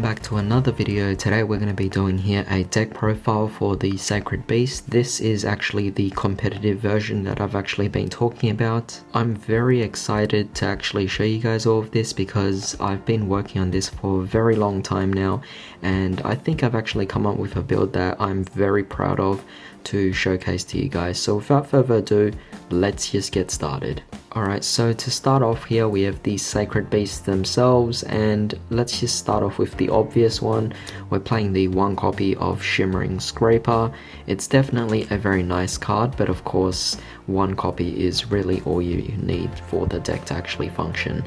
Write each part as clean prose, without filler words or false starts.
back to another video. Today we're going to be doing here a deck profile for the Sacred Beast. This is actually the competitive version that I've actually been talking about. I'm very excited to actually show you guys all of this because I've been working on this for a very long time now, and I think I've actually come up with a build that I'm very proud of to showcase to you guys. So without further ado, let's just get started. Alright, so to start off here we have the Sacred Beasts themselves, and let's just start off with the obvious one. We're playing the one copy of Shimmering Scraper. It's definitely a very nice card, but of course one copy is really all you need for the deck to actually function.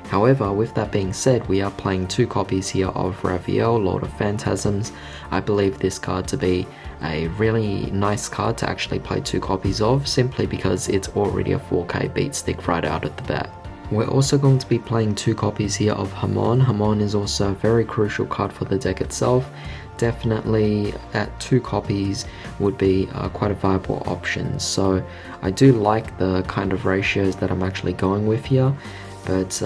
However, with that being said, we are playing two copies here of Raviel, Lord of Phantasms. I believe this card to be a really nice card to actually play two copies of, simply because it's already a 4k beat stick right out at the bat. We're also going to be playing two copies here of Hamon. Hamon is also a very crucial card for the deck itself. Definitely at two copies would be quite a viable option. So I do like the kind of ratios that I'm actually going with here. But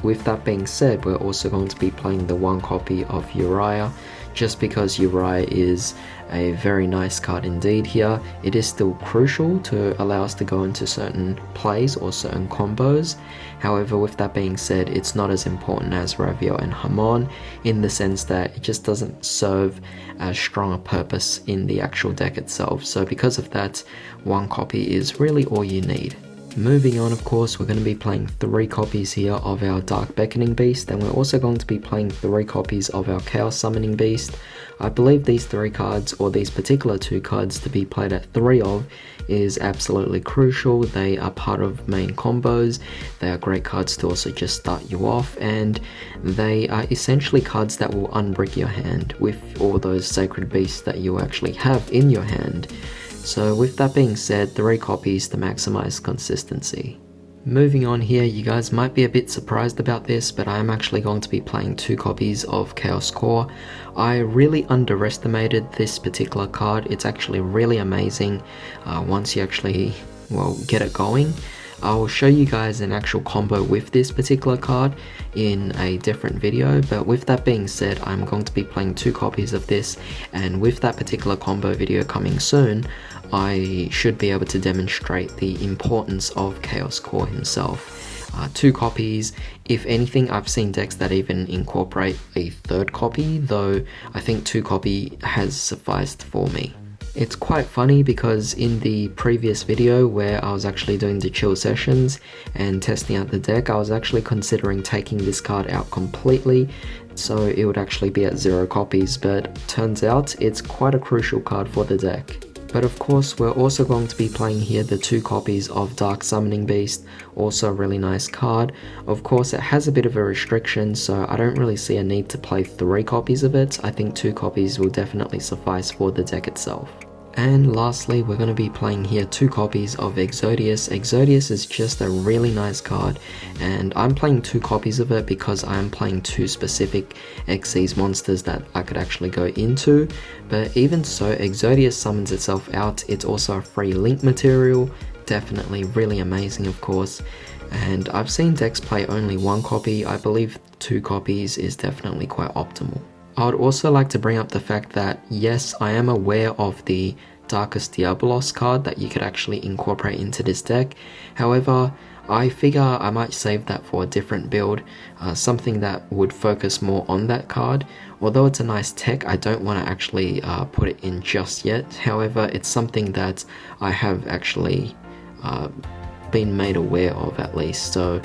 with that being said, we're also going to be playing the one copy of Uriah, just because Uriah is a very nice card indeed here. It is still crucial to allow us to go into certain plays or certain combos. However, with that being said, it's not as important as Raviel and Hamon, in the sense that it just doesn't serve as strong a purpose in the actual deck itself. So because of that, one copy is really all you need. Moving on, of course, we're going to be playing three copies here of our Dark Beckoning Beast, and we're also going to be playing three copies of our Chaos Summoning Beast. I believe these three cards, or these particular two cards to be played at three of, is absolutely crucial. They are part of main combos, they are great cards to also just start you off, and they are essentially cards that will unbrick your hand with all those Sacred Beasts that you actually have in your hand. So with that being said, three copies to maximize consistency. Moving on here, you guys might be a bit surprised about this, but I am actually going to be playing two copies of Chaos Core. I really underestimated this particular card. It's actually really amazing once you actually, get it going. I'll show you guys an actual combo with this particular card in a different video, but with that being said, I'm going to be playing two copies of this, and with that particular combo video coming soon, I should be able to demonstrate the importance of Chaos Core himself. Two copies. If anything, I've seen decks that even incorporate a third copy, though I think two copy has sufficed for me. It's quite funny because in the previous video where I was actually doing the chill sessions and testing out the deck, I was actually considering taking this card out completely, so it would actually be at 0 copies, but turns out it's quite a crucial card for the deck. But of course, we're also going to be playing here the two copies of Dark Summoning Beast, also a really nice card. Of course, it has a bit of a restriction, so I don't really see a need to play three copies of it. I think two copies will definitely suffice for the deck itself. And lastly, we're going to be playing here two copies of Exodius. Exodius is just a really nice card, and I'm playing two copies of it because I'm playing two specific Xyz monsters that I could actually go into. But even so, Exodius summons itself out. It's also a free link material, definitely really amazing of course. And I've seen decks play only one copy. I believe two copies is definitely quite optimal. I would also like to bring up the fact that, yes, I am aware of the Darkest Diabolos card that you could actually incorporate into this deck. However, I figure I might save that for a different build, something that would focus more on that card. Although it's a nice tech, I don't want to actually put it in just yet. However, it's something that I have actually been made aware of at least. So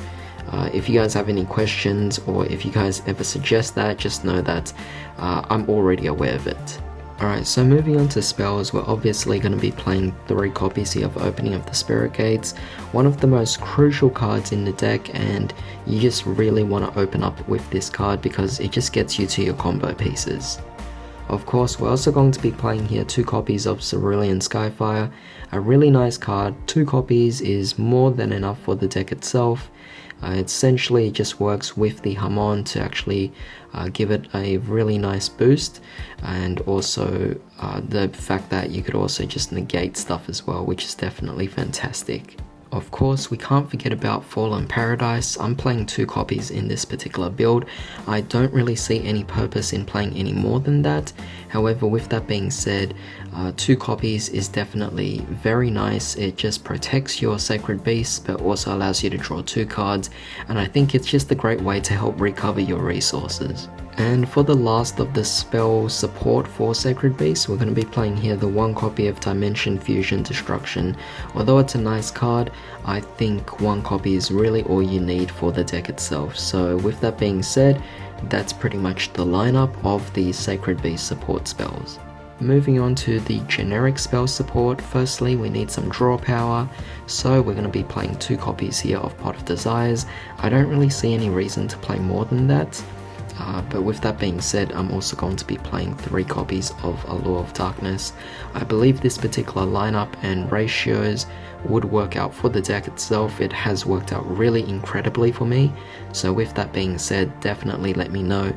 if you guys have any questions, or if you guys ever suggest that, just know that I'm already aware of it. Alright, so moving on to spells, we're obviously going to be playing three copies here of Opening of the Spirit Gates, one of the most crucial cards in the deck, and you just really want to open up with this card because it just gets you to your combo pieces. Of course, we're also going to be playing here two copies of Cerulean Skyfire, a really nice card. Two copies is more than enough for the deck itself. It essentially just works with the Hamon to actually give it a really nice boost, and also the fact that you could also just negate stuff as well, which is definitely fantastic. Of course, we can't forget about Fallen Paradise. I'm playing 2 copies in this particular build. I don't really see any purpose in playing any more than that. However, with that being said, 2 copies is definitely very nice. It just protects your Sacred Beast, but also allows you to draw 2 cards, and I think it's just a great way to help recover your resources. And for the last of the spell support for Sacred Beast, we're going to be playing here the 1 copy of Dimension Fusion Destruction. Although it's a nice card, I think 1 copy is really all you need for the deck itself. So with that being said, that's pretty much the lineup of the Sacred Beast support spells. Moving on to the generic spell support, firstly we need some draw power, so we're going to be playing 2 copies here of Pot of Desires. I don't really see any reason to play more than that. But with that being said, I'm also going to be playing 3 copies of Allure of Darkness. I believe this particular lineup and ratios would work out for the deck itself. It has worked out really incredibly for me. So with that being said, definitely let me know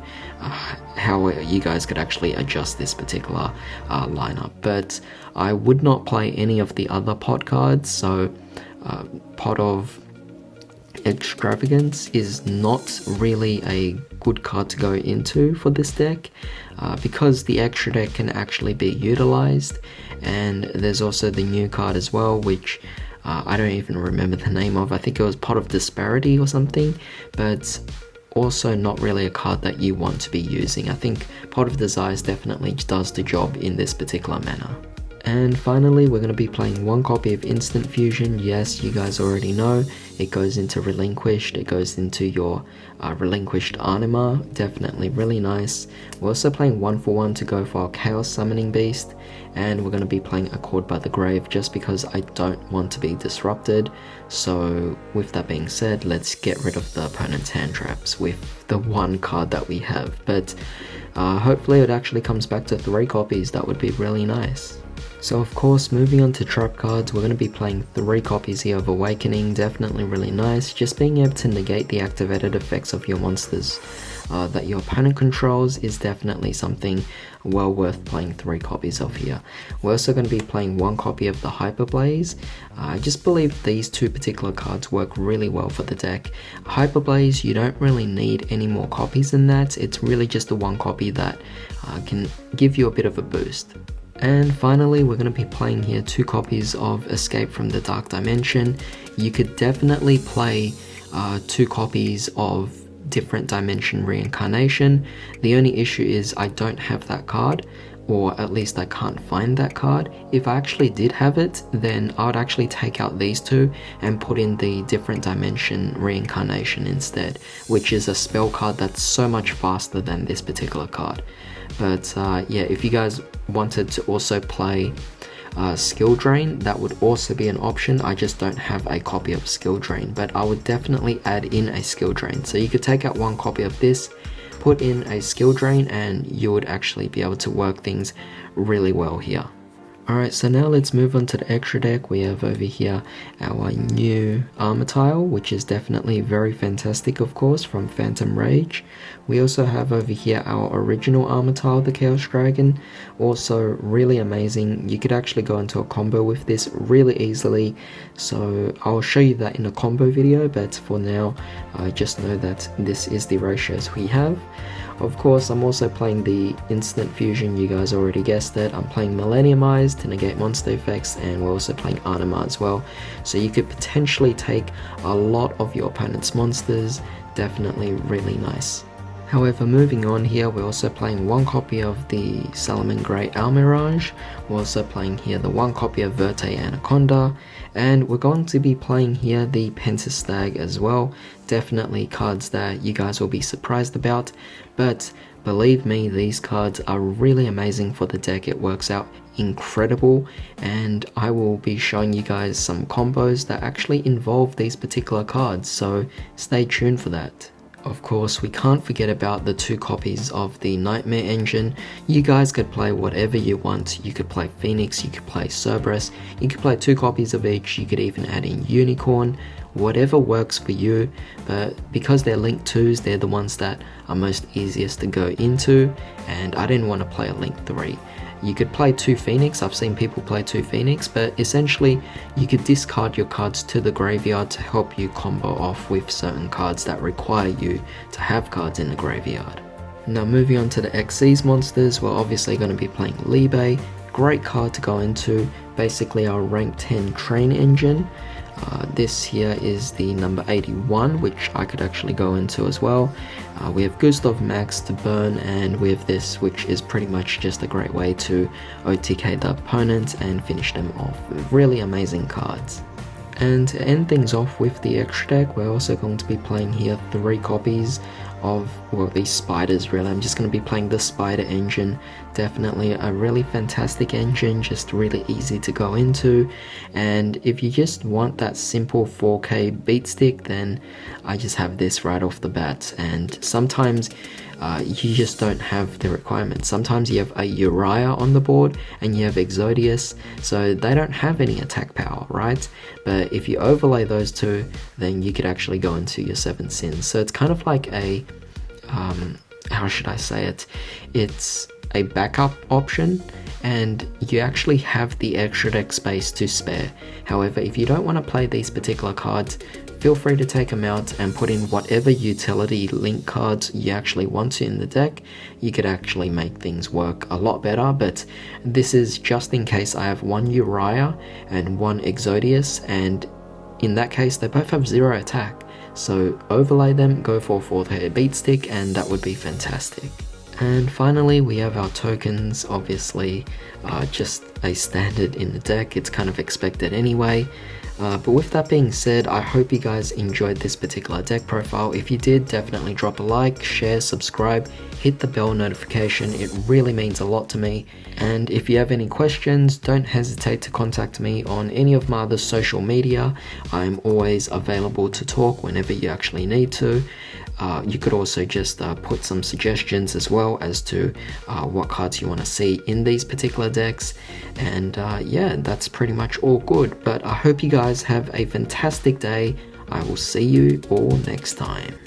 how you guys could actually adjust this particular lineup. But I would not play any of the other pot cards, so Pot of Extravagance is not really a good card to go into for this deck because the extra deck can actually be utilized, and there's also the new card as well, which I don't even remember the name of. I think it was Pot of Disparity or something, but also not really a card that you want to be using. I think Pot of Desires definitely does the job in this particular manner. And finally, we're going to be playing 1 copy of Instant Fusion. Yes, you guys already know, it goes into Relinquished, it goes into your Relinquished Anima, definitely really nice. We're also playing 1 for 1 to go for our Chaos Summoning Beast, and we're going to be playing Accord by the Grave just because I don't want to be disrupted. So with that being said, let's get rid of the opponent's hand traps with the 1 card that we have. But hopefully it actually comes back to 3 copies, that would be really nice. So of course, moving on to trap cards, we're going to be playing 3 copies here of Awakening, definitely really nice. Just being able to negate the activated effects of your monsters that your opponent controls is definitely something well worth playing 3 copies of here. We're also going to be playing 1 copy of the Hyperblaze. I just believe these 2 particular cards work really well for the deck. Hyperblaze, you don't really need any more copies than that. It's really just the 1 copy that can give you a bit of a boost. And finally, we're going to be playing here 2 copies of Escape from the Dark Dimension. You could definitely play 2 copies of Different Dimension Reincarnation. The only issue is I don't have that card, or at least I can't find that card. If I actually did have it, then I would actually take out these 2 and put in the Different Dimension Reincarnation instead, which is a spell card that's so much faster than this particular card. But yeah, if you guys wanted to also play Skill Drain, that would also be an option. I just don't have a copy of Skill Drain, but I would definitely add in a Skill Drain. So you could take out 1 copy of this, put in a Skill Drain, and you would actually be able to work things really well here. Alright, so now let's move on to the extra deck. We have over here our new armor tile, which is definitely very fantastic, of course, from Phantom Rage. We also have over here our original armor tile, the Chaos Dragon, also really amazing. You could actually go into a combo with this really easily, so I'll show you that in a combo video, but for now, just know that this is the ratios we have. Of course, I'm also playing the Instant Fusion, you guys already guessed it. I'm playing Millenniumize to negate monster effects, and we're also playing Anima as well. So you could potentially take a lot of your opponent's monsters, definitely really nice. However, moving on here, we're also playing 1 copy of the Salamangreat Almirage. We're also playing here the 1 copy of Verte Anaconda, and we're going to be playing here the Pentastag as well. Definitely cards that you guys will be surprised about, but believe me, these cards are really amazing for the deck. It works out incredible, and I will be showing you guys some combos that actually involve these particular cards, so stay tuned for that. Of course, we can't forget about the 2 copies of the Nightmare Engine. You guys could play whatever you want. You could play Phoenix, you could play Cerberus, you could play 2 copies of each, you could even add in Unicorn, whatever works for you, but because they're Link 2s, they're the ones that are most easiest to go into, and I didn't want to play a Link 3. You could play 2 Phoenix, I've seen people play 2 Phoenix, but essentially you could discard your cards to the graveyard to help you combo off with certain cards that require you to have cards in the graveyard. Now moving on to the Xyz monsters, we're obviously going to be playing Libe. Great card to go into, basically our rank 10 train engine. This here is the number 81, which I could actually go into as well. We have Gustav Max to burn, and we have this, which is pretty much just a great way to OTK the opponent and finish them off. Really amazing cards. And to end things off with the extra deck, we're also going to be playing here 3 copies of, well, these spiders really. I'm just going to be playing the spider engine. Definitely a really fantastic engine, just really easy to go into. And if you just want that simple 4K beat stick, then I just have this right off the bat. And sometimes you just don't have the requirements. Sometimes you have a Uriah on the board and you have Exodius, so they don't have any attack power, right? But if you overlay those two, then you could actually go into your 7 sins. So it's kind of like a, how should I say it? It's a backup option, and you actually have the extra deck space to spare. However, if you don't want to play these particular cards, feel free to take them out and put in whatever utility link cards you actually want to in the deck. You could actually make things work a lot better, but this is just in case I have 1 Uriah and 1 Exodius, and in that case they both have 0 attack. So overlay them, go for 4th beat stick, and that would be fantastic. And finally we have our tokens, obviously just a standard in the deck, it's kind of expected anyway. But with that being said, I hope you guys enjoyed this particular deck profile. If you did, definitely drop a like, share, subscribe, hit the bell notification, it really means a lot to me. And if you have any questions, don't hesitate to contact me on any of my other social media. I'm always available to talk whenever you actually need to. You could also just put some suggestions as well as to what cards you want to see in these particular decks. And yeah, that's pretty much all good. But I hope you guys have a fantastic day. I will see you all next time.